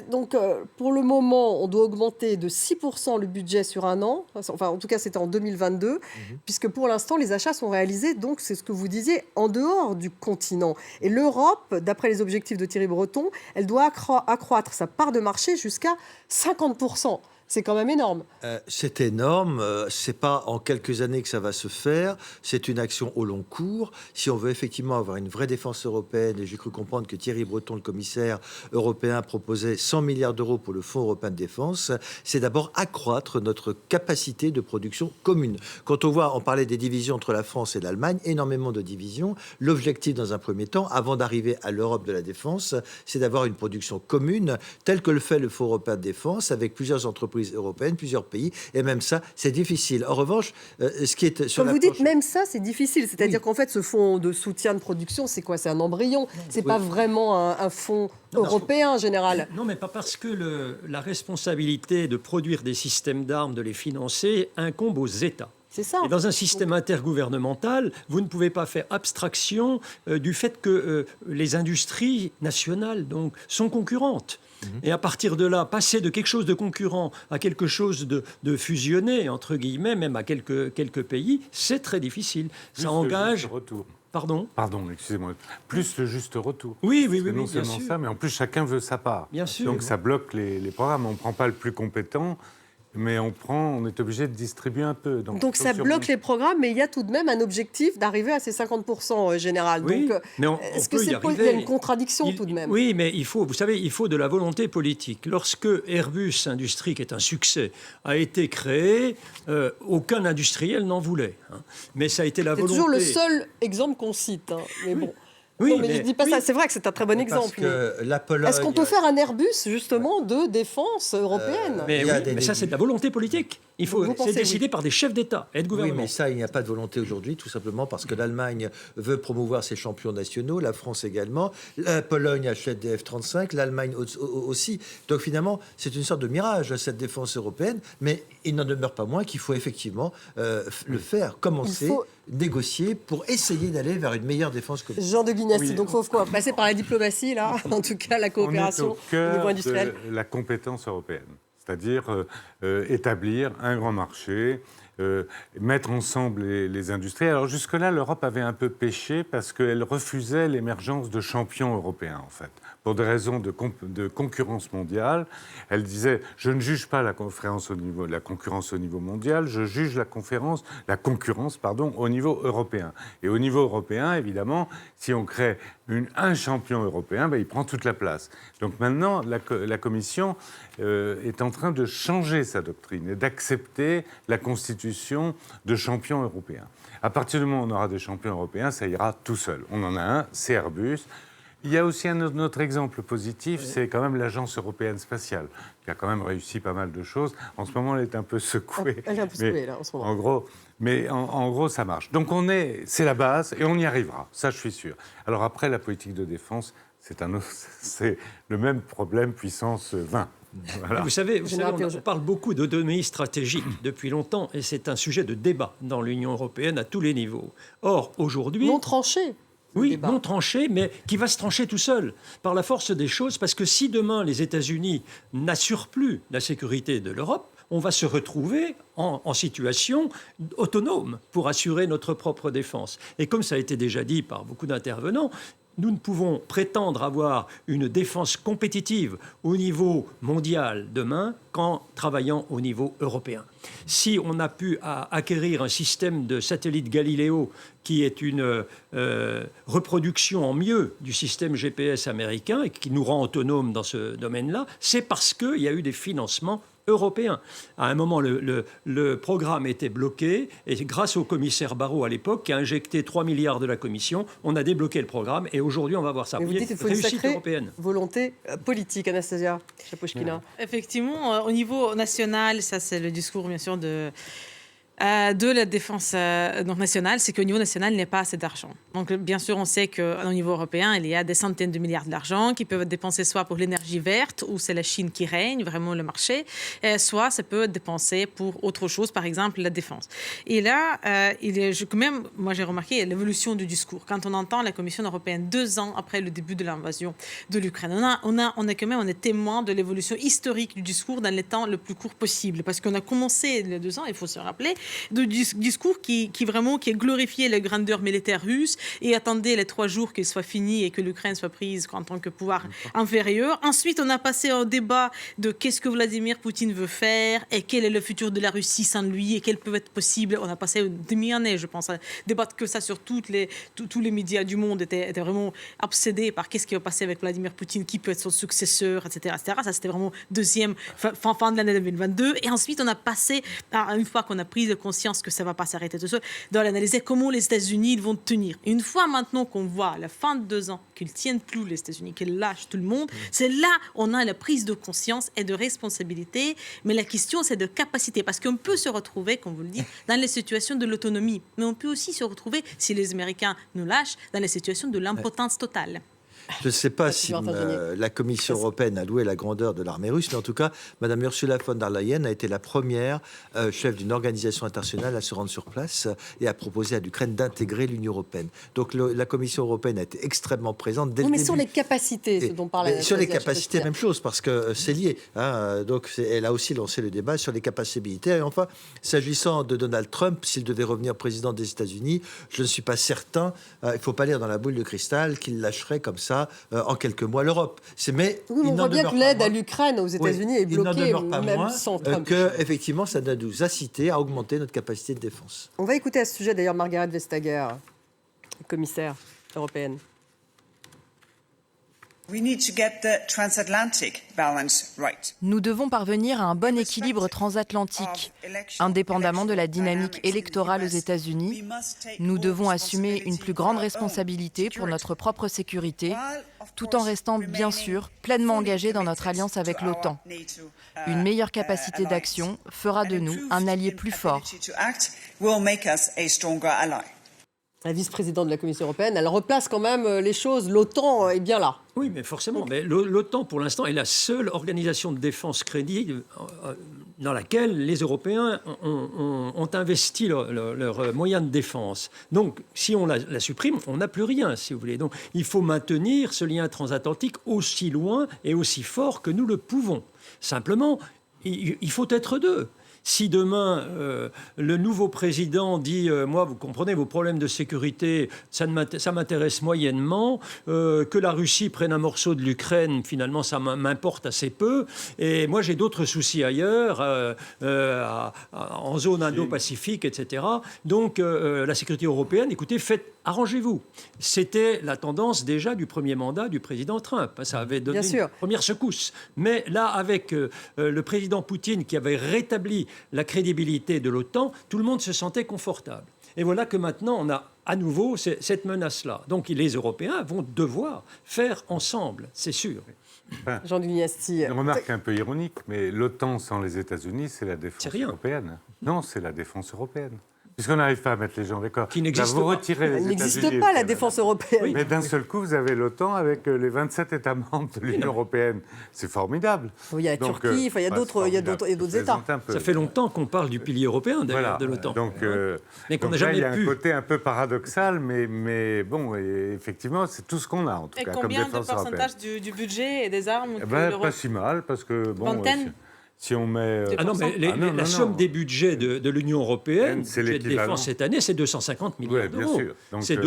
Donc pour le moment, on doit augmenter de 6% le budget sur un an. Enfin en tout cas c'était en 2022, puisque pour l'instant les achats sont réalisés, donc c'est ce que vous disiez, en dehors du continent. Et l'Europe, d'après les objectifs de Thierry Breton, elle doit accroître sa part de marché jusqu'à 50%. C'est quand même énorme. C'est énorme. C'est pas en quelques années que ça va se faire. C'est une action au long cours. Si on veut effectivement avoir une vraie défense européenne, et j'ai cru comprendre que Thierry Breton, le commissaire européen, proposait 100 milliards d'euros pour le Fonds européen de défense, c'est d'abord accroître notre capacité de production commune. Quand on parlait des divisions entre la France et l'Allemagne, énormément de divisions. L'objectif, dans un premier temps, avant d'arriver à l'Europe de la défense, c'est d'avoir une production commune, telle que le fait le Fonds européen de défense, avec plusieurs entreprises européennes, plusieurs pays, et même ça, c'est difficile. En revanche, ce qui est sur Quand vous dites même ça, c'est difficile, c'est-à-dire qu'en fait, ce fonds de soutien de production, c'est quoi? C'est un embryon, c'est pas vraiment un fonds européen en général. Non, mais pas parce que la responsabilité de produire des systèmes d'armes, de les financer, incombe aux États. C'est ça. Et dans un système intergouvernemental, vous ne pouvez pas faire abstraction du fait que les industries nationales donc, sont concurrentes. Et à partir de là, passer de quelque chose de concurrent à quelque chose de fusionné, entre guillemets, même à quelques pays, c'est très difficile. Ça engage... Le retour. Pardon, excusez-moi. Plus le juste retour. Oui, non bien seulement sûr. ça, mais en plus, chacun veut sa part. Bien sûr. Donc ça bloque les programmes. On ne prend pas le plus compétent, mais on est obligé de distribuer un peu. Donc ça bloque les programmes, mais il y a tout de même un objectif d'arriver à ces 50% général. Oui, donc, mais est-ce que il y a une contradiction tout de même? Oui, mais il faut de la volonté politique. Lorsque Airbus Industrie, qui est un succès, a été créé, aucun industriel n'en voulait. Mais ça a été la volonté. C'est toujours le seul exemple qu'on cite. Mais bon. Oui, non, mais je dis pas ça. C'est vrai que c'est un très bon exemple. Que la Pologne... Est-ce qu'on peut faire un Airbus, justement, de défense européenne mais ça, c'est de la volonté politique. C'est décidé par des chefs d'État et de gouvernement. Oui, mais ça, il n'y a pas de volonté aujourd'hui, tout simplement parce que l'Allemagne veut promouvoir ses champions nationaux, la France également, la Pologne achète des F-35, l'Allemagne aussi. Donc finalement, c'est une sorte de mirage, cette défense européenne, mais il n'en demeure pas moins qu'il faut effectivement le faire, commencer, négocier pour essayer d'aller vers une meilleure défense commune. Jean de Guignassi, donc il faut passer par la diplomatie, là, en tout cas la coopération au niveau industriel. De la compétence européenne, c'est-à-dire établir un grand marché, mettre ensemble les industries. Alors jusque-là, l'Europe avait un peu péché parce qu'elle refusait l'émergence de champions européens, en fait. Pour des raisons de concurrence mondiale, elle disait « je ne juge pas la concurrence au niveau mondial, je juge la concurrence au niveau européen ». Et au niveau européen, évidemment, si on crée un champion européen, il prend toute la place. Donc maintenant, la Commission est en train de changer sa doctrine et d'accepter la constitution de champions européens. À partir du moment où on aura des champions européens, ça ira tout seul. On en a un, c'est Airbus. Il y a aussi un autre exemple positif, c'est quand même l'Agence européenne spatiale, qui a quand même réussi pas mal de choses. En ce moment, elle est un peu secouée. Elle est un peu secouée, là, en ce moment. En gros, ça marche. Donc c'est la base et on y arrivera, ça je suis sûr. Alors après, la politique de défense, c'est le même problème puissance 20. Voilà. Vous savez, on parle beaucoup d'autonomie stratégique depuis longtemps et c'est un sujet de débat dans l'Union européenne à tous les niveaux. Or, aujourd'hui... Non tranché. Oui, non tranché, mais qui va se trancher tout seul, par la force des choses, parce que si demain les États-Unis n'assurent plus la sécurité de l'Europe, on va se retrouver en situation autonome pour assurer notre propre défense. Et comme ça a été déjà dit par beaucoup d'intervenants, nous ne pouvons prétendre avoir une défense compétitive au niveau mondial demain qu'en travaillant au niveau européen. Si on a pu acquérir un système de satellite Galileo qui est une reproduction en mieux du système GPS américain et qui nous rend autonomes dans ce domaine-là, c'est parce qu'il y a eu des financements européen. À un moment, le programme était bloqué et grâce au commissaire Barrot à l'époque, qui a injecté 3 milliards de la Commission, on a débloqué le programme et aujourd'hui, on va voir ça. Mais vous dites qu'il faut une sacrée volonté politique, Anastasia Chapochkina. Effectivement, au niveau national, ça c'est le discours bien sûr de la défense nationale, c'est qu'au niveau national, il n'y a pas assez d'argent. Donc, bien sûr, on sait qu'au niveau européen, il y a des centaines de milliards d'argent qui peuvent être dépensés soit pour l'énergie verte, où c'est la Chine qui règne, vraiment le marché, soit ça peut être dépensé pour autre chose, par exemple la défense. Et là, moi j'ai remarqué l'évolution du discours. Quand on entend la Commission européenne 2 ans après le début de l'invasion de l'Ukraine, on est témoin de l'évolution historique du discours dans les temps le plus court possible. Parce qu'on a commencé les 2 ans, il faut se rappeler, de discours qui glorifiait la grandeur militaire russe et attendait les 3 jours qu'il soit fini et que l'Ukraine soit prise en tant que pouvoir inférieur. Ensuite, on a passé au débat de qu'est-ce que Vladimir Poutine veut faire et quel est le futur de la Russie sans lui et quel peut être possible. On a passé une demi-année, je pense, à débattre que ça sur tous les médias du monde étaient vraiment obsédés par qu'est-ce qui va passer avec Vladimir Poutine, qui peut être son successeur, etc. Ça, c'était vraiment fin de l'année 2022. Et ensuite, on a passé, une fois qu'on a pris conscience que ça ne va pas s'arrêter tout seul, dans l'analyser comment les États-Unis vont tenir. Et une fois maintenant qu'on voit à la fin de 2 ans qu'ils ne tiennent plus les États-Unis, qu'ils lâchent tout le monde, c'est là on a la prise de conscience et de responsabilité. Mais la question, c'est de capacité. Parce qu'on peut se retrouver, comme vous le dites, dans les situations de l'autonomie. Mais on peut aussi se retrouver, si les Américains nous lâchent, dans les situations de l'impotence totale. Je ne sais pas si la Commission européenne a loué la grandeur de l'armée russe, mais en tout cas, Mme Ursula von der Leyen a été la première chef d'une organisation internationale à se rendre sur place et à proposer à l'Ukraine d'intégrer l'Union européenne. Donc la Commission européenne a été extrêmement présente dès le début. Mais sur les capacités, ce dont parle sur les capacités, même chose, parce que c'est lié. Donc elle a aussi lancé le débat sur les capacités. Et enfin, s'agissant de Donald Trump, s'il devait revenir président des États-Unis, je ne suis pas certain, il ne faut pas lire dans la boule de cristal, qu'il lâcherait comme ça en quelques mois l'Europe. Mais on voit bien que l'aide à l'Ukraine aux États-Unis est bloquée, même sans Trump. Effectivement, ça doit nous inciter à augmenter notre capacité de défense. On va écouter à ce sujet d'ailleurs Margrethe Vestager, commissaire européenne. Nous devons parvenir à un bon équilibre transatlantique. Indépendamment de la dynamique électorale aux États-Unis, nous devons assumer une plus grande responsabilité pour notre propre sécurité, tout en restant, bien sûr, pleinement engagés dans notre alliance avec l'OTAN. Une meilleure capacité d'action fera de nous un allié plus fort. La vice-présidente de la Commission européenne, elle replace quand même les choses. L'OTAN est bien là. Oui, mais forcément. Mais l'OTAN, pour l'instant, est la seule organisation de défense crédible dans laquelle les Européens ont investi leurs moyens de défense. Donc, si on la supprime, on n'a plus rien, si vous voulez. Donc, il faut maintenir ce lien transatlantique aussi loin et aussi fort que nous le pouvons. Simplement, il faut être deux. Si demain, le nouveau président dit moi, vous comprenez, vos problèmes de sécurité, ça m'intéresse moyennement, que la Russie prenne un morceau de l'Ukraine, finalement, ça m'importe assez peu, et moi, j'ai d'autres soucis ailleurs, en zone Indo-Pacifique, etc. Donc, la sécurité européenne, écoutez, arrangez-vous. C'était la tendance déjà du premier mandat du président Trump. Ça avait donné une première secousse. Mais là, avec le président Poutine qui avait rétabli la crédibilité de l'OTAN, tout le monde se sentait confortable. Et voilà que maintenant, on a à nouveau cette menace-là. Donc les Européens vont devoir faire ensemble, c'est sûr. Jean Dugnasty. Une remarque un peu ironique, mais l'OTAN sans les États-Unis, c'est la défense européenne. Non, c'est la défense européenne. Puisqu'on n'arrive pas à mettre les gens d'accord. Qui n'existe pas. Elle n'existe pas, la défense européenne. Oui. Mais d'un seul coup, vous avez l'OTAN avec les 27 États membres de l'Union européenne. C'est formidable. Il y a la Turquie, il y a d'autres États. Ça fait longtemps qu'on parle du pilier européen, d'ailleurs, de l'OTAN. Mais qu'on n'a jamais pu. Il y a un côté un peu paradoxal, mais bon, effectivement, c'est tout ce qu'on a, en tout cas, comme défense européenne. Et combien de pourcentage du budget et des armes pas si mal, parce que, bon... Si on met... la somme des budgets de l'Union européenne, le budget de défense cette année, c'est 250 milliards d'euros. C'est plus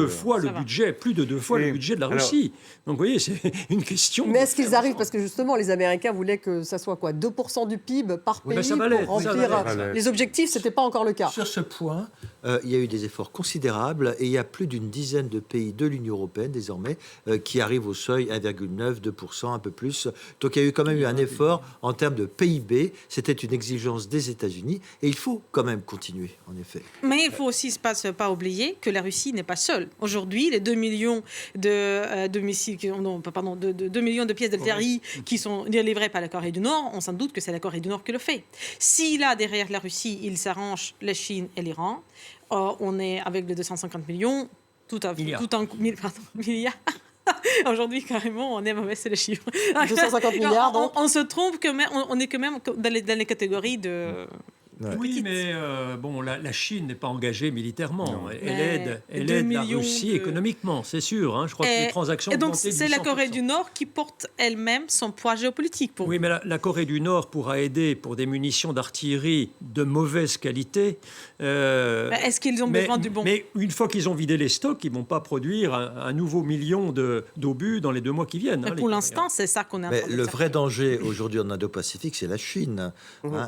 de deux fois le budget de la Russie. Donc vous voyez, c'est une question... Mais est-ce qu'ils arrivent, parce que justement, les Américains voulaient que ça soit 2% du PIB par pays pour remplir les objectifs, ce n'était pas encore le cas. Sur ce point, il y a eu des efforts considérables et il y a plus d'une dizaine de pays de l'Union européenne, désormais, qui arrivent au seuil 1,9, 2%, un peu plus. Donc il y a eu quand même un effort en termes de PIB. C'était une exigence des États-Unis et il faut quand même continuer, en effet. Mais il faut aussi pas oublier que la Russie n'est pas seule. Aujourd'hui, les 2 millions de missiles, 2 millions de pièces d'artillerie qui sont livrées par la Corée du Nord, on s'en doute que c'est la Corée du Nord qui le fait. Si là, derrière la Russie, il s'arrange la Chine et l'Iran, on est avec les 250 millions, milliards. Aujourd'hui, carrément, on est mauvais, c'est les chiffres. 250 milliards, donc. On se trompe, on est quand même dans les catégories de... Oui, mais la Chine n'est pas engagée militairement. Elle aide la Russie économiquement, c'est sûr. Hein. Je crois que les transactions... Et donc, c'est la Corée du Nord qui porte elle-même son poids géopolitique. Oui, mais la Corée du Nord pourra aider pour des munitions d'artillerie de mauvaise qualité. Est-ce qu'ils ont besoin du bon... Mais une fois qu'ils ont vidé les stocks, ils ne vont pas produire un nouveau million d'obus dans les 2 mois qui viennent. Pour l'instant, c'est ça qu'on est en train de faire. Le vrai danger aujourd'hui en Indo-Pacifique, c'est la Chine.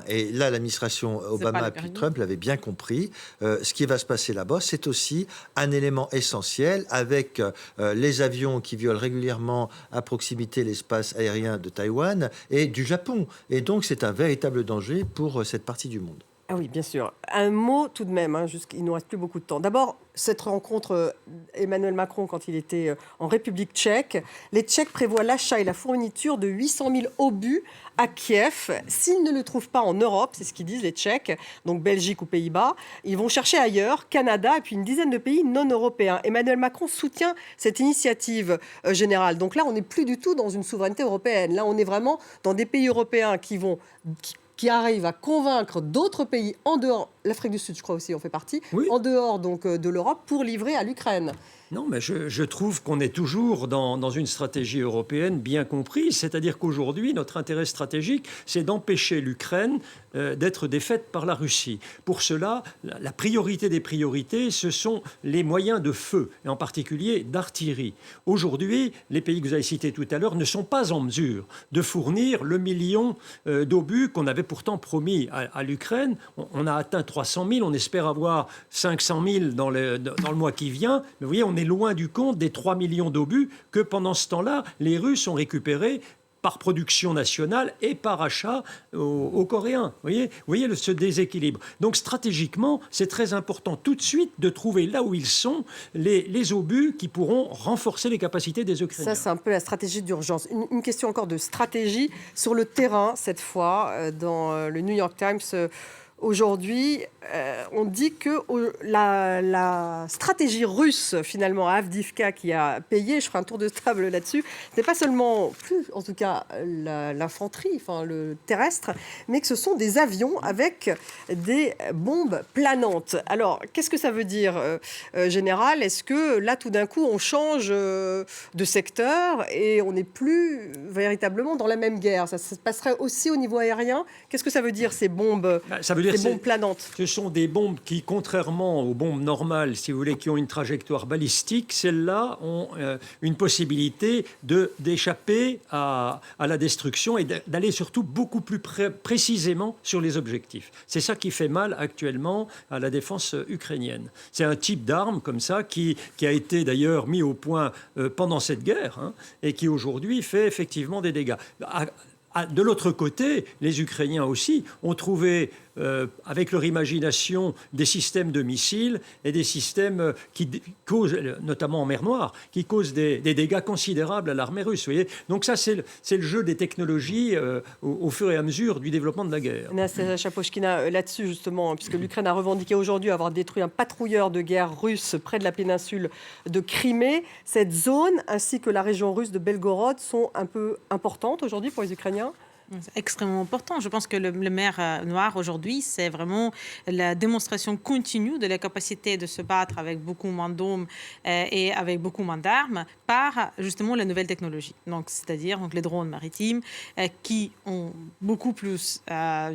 Et là, l'administration Obama puis Trump l'avaient bien compris. Ce qui va se passer là-bas, c'est aussi un élément essentiel avec les avions qui violent régulièrement à proximité l'espace aérien de Taïwan et du Japon. Et donc, c'est un véritable danger pour cette partie du monde. Ah oui, bien sûr. Un mot tout de même, il ne nous reste plus beaucoup de temps. D'abord, cette rencontre Emmanuel Macron quand il était en République tchèque. Les Tchèques prévoient l'achat et la fourniture de 800 000 obus à Kiev. S'ils ne le trouvent pas en Europe, c'est ce qu'ils disent les Tchèques, donc Belgique ou Pays-Bas, ils vont chercher ailleurs, Canada et puis une dizaine de pays non européens. Emmanuel Macron soutient cette initiative générale. Donc là, on n'est plus du tout dans une souveraineté européenne. Là, on est vraiment dans des pays européens qui arrivent à convaincre d'autres pays en dehors, l'Afrique du Sud, je crois aussi, en fait partie, en dehors donc de l'Europe pour livrer à l'Ukraine. Non, mais je trouve qu'on est toujours dans une stratégie européenne bien comprise. C'est-à-dire qu'aujourd'hui, notre intérêt stratégique, c'est d'empêcher l'Ukraine d'être défaite par la Russie. Pour cela, la priorité des priorités, ce sont les moyens de feu, et en particulier d'artillerie. Aujourd'hui, les pays que vous avez cités tout à l'heure ne sont pas en mesure de fournir le million d'obus qu'on avait pourtant promis à l'Ukraine. On a atteint 300 000, on espère avoir 500 000 dans le mois qui vient. Mais vous voyez, on est est loin du compte des 3 millions d'obus que pendant ce temps-là, les Russes ont récupérés par production nationale et par achat aux Coréens. Vous voyez ce déséquilibre. Donc stratégiquement, c'est très important tout de suite de trouver là où ils sont les obus qui pourront renforcer les capacités des Ukrainiens. Ça, c'est un peu la stratégie d'urgence. Une question encore de stratégie sur le terrain, cette fois, dans le New York Times. Aujourd'hui, on dit que la stratégie russe, finalement, à Avdiivka, qui a payé, je ferai un tour de table là-dessus, n'est pas seulement, en tout cas, l'infanterie, enfin, le terrestre, mais que ce sont des avions avec des bombes planantes. Alors, qu'est-ce que ça veut dire, général? Est-ce que là, tout d'un coup, on change de secteur et on n'est plus véritablement dans la même guerre? Ça se passerait aussi au niveau aérien? Qu'est-ce que ça veut dire, ces bombes? Ça veut dire des bombes planantes. Ce sont des bombes qui, contrairement aux bombes normales, si vous voulez, qui ont une trajectoire balistique, celles-là ont une possibilité d'échapper à la destruction et d'aller surtout beaucoup plus précisément sur les objectifs. C'est ça qui fait mal actuellement à la défense ukrainienne. C'est un type d'arme comme ça qui a été d'ailleurs mis au point pendant cette guerre et qui aujourd'hui fait effectivement des dégâts. De l'autre côté, les Ukrainiens aussi ont trouvé, avec leur imagination, des systèmes de missiles et des systèmes qui causent, notamment en mer Noire, qui causent des dégâts considérables à l'armée russe. Vous voyez. Donc ça, c'est le jeu des technologies au fur et à mesure du développement de la guerre. Nastasia Chapochkina, là-dessus justement, puisque l'Ukraine a revendiqué aujourd'hui avoir détruit un patrouilleur de guerre russe près de la péninsule de Crimée, cette zone ainsi que la région russe de Belgorod sont un peu importantes aujourd'hui pour les Ukrainiens? C'est extrêmement important. Je pense que le mer Noire aujourd'hui, c'est vraiment la démonstration continue de la capacité de se battre avec beaucoup moins d'hommes et avec beaucoup moins d'armes par justement la nouvelle technologie. Donc, c'est-à-dire les drones maritimes qui ont beaucoup plus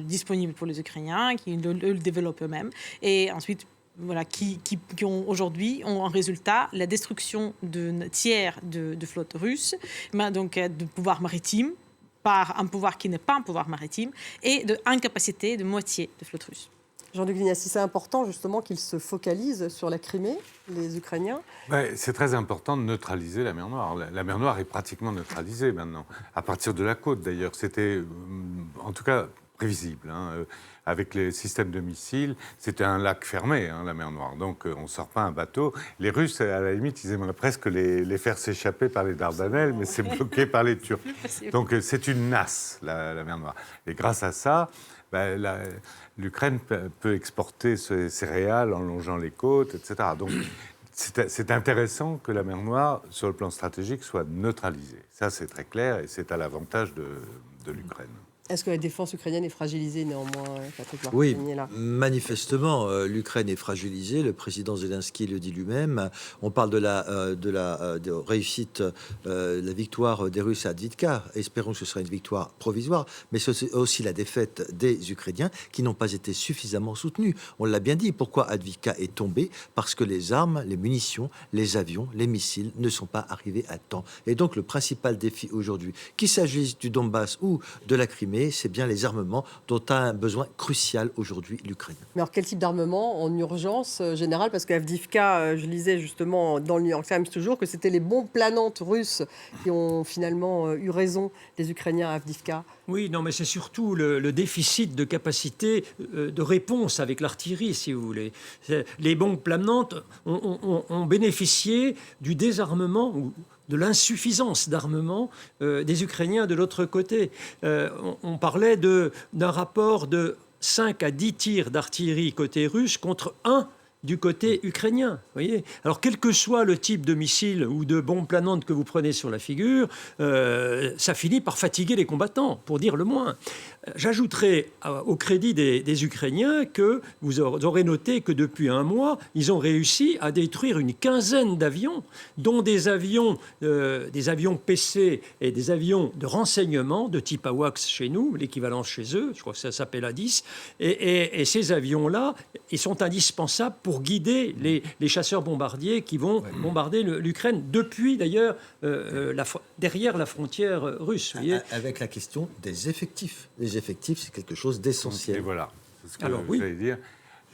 disponibles pour les Ukrainiens, qui le développent eux-mêmes. Et ensuite, voilà, qui ont aujourd'hui en résultat la destruction d'un tiers de flotte russe, donc de pouvoir maritime, par un pouvoir qui n'est pas un pouvoir maritime, et de incapacité de moitié de flotte russe. Jean-Luc Vignassi, c'est important justement qu'ils se focalisent sur la Crimée, les Ukrainiens. C'est très important de neutraliser la mer Noire. La mer Noire est pratiquement neutralisée maintenant, à partir de la côte d'ailleurs. C'était en tout cas prévisible. Avec les systèmes de missiles, c'était un lac fermé, la mer Noire. Donc on ne sort pas un bateau. Les Russes, à la limite, ils aimeraient presque les faire s'échapper par les Dardanelles, mais c'est bloqué par les Turcs. Donc c'est une nasse, la mer Noire. Et grâce à ça, l'Ukraine peut exporter ses céréales en longeant les côtes, etc. Donc c'est intéressant que la mer Noire, sur le plan stratégique, soit neutralisée. Ça, c'est très clair et c'est à l'avantage de l'Ukraine. Est-ce que la défense ukrainienne est fragilisée néanmoins, Patrick Martin? Oui, manifestement, l'Ukraine est fragilisée. Le président Zelensky le dit lui-même. On parle de la réussite, la victoire des Russes à Avdiivka. Espérons que ce sera une victoire provisoire. Mais c'est aussi la défaite des Ukrainiens qui n'ont pas été suffisamment soutenus. On l'a bien dit. Pourquoi Avdiivka est tombé? Parce que les armes, les munitions, les avions, les missiles ne sont pas arrivés à temps. Et donc le principal défi aujourd'hui, qu'il s'agisse du Donbass ou de la Crimée, c'est bien les armements dont a un besoin crucial aujourd'hui l'Ukraine. Mais alors quel type d'armement en urgence générale? Parce qu'Avdiivka, je lisais justement dans le New York Times toujours que c'était les bombes planantes russes qui ont finalement eu raison des Ukrainiens à Avdiivka. Oui, non, mais c'est surtout le déficit de capacité de réponse avec l'artillerie, si vous voulez. Les bombes planantes ont bénéficié du désarmement ou de l'insuffisance d'armement des Ukrainiens de l'autre côté. On parlait d'un rapport de 5 à 10 tirs d'artillerie côté russe contre 1 du côté ukrainien. Voyez. Alors, quel que soit le type de missile ou de bombe planante que vous prenez sur la figure, ça finit par fatiguer les combattants, pour dire le moins. J'ajouterai au crédit des Ukrainiens que vous aurez noté que depuis un mois, ils ont réussi à détruire une quinzaine d'avions, dont des avions PC et des avions de renseignement de type AWACS chez nous, l'équivalent chez eux, je crois que ça s'appelle A10. Et ces avions-là, ils sont indispensables pour guider les chasseurs bombardiers qui vont bombarder l'Ukraine depuis d'ailleurs derrière la frontière russe. Vous voyez. Avec la question des effectifs. Les effectifs, c'est quelque chose d'essentiel. Et voilà, c'est ce que j'allais dire.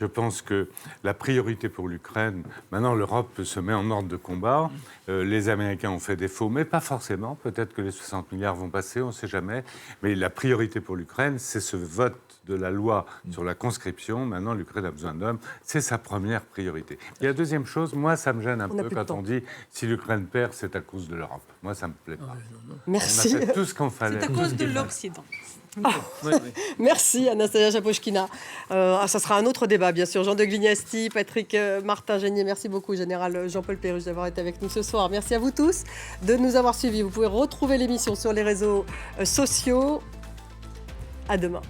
Je pense que la priorité pour l'Ukraine, maintenant l'Europe se met en ordre de combat. Les Américains ont fait défaut, mais pas forcément. Peut-être que les 60 milliards vont passer, on ne sait jamais. Mais la priorité pour l'Ukraine, c'est ce vote de la loi sur la conscription. Maintenant, l'Ukraine a besoin d'hommes. C'est sa première priorité. Et la deuxième chose, moi, ça me gêne un peu quand on dit si l'Ukraine perd, c'est à cause de l'Europe. Moi, ça ne me plaît pas. Merci. On a fait tout ce qu'on fallait. C'est à cause de l'Occident. Merci Anastasia Japochkina. Ça sera un autre débat, bien sûr. Jean de Glignasti, Patrick Martin-Génier, merci beaucoup, Général Jean-Paul Perruche, d'avoir été avec nous ce soir. Merci à vous tous de nous avoir suivis. Vous pouvez retrouver l'émission sur les réseaux sociaux. À demain.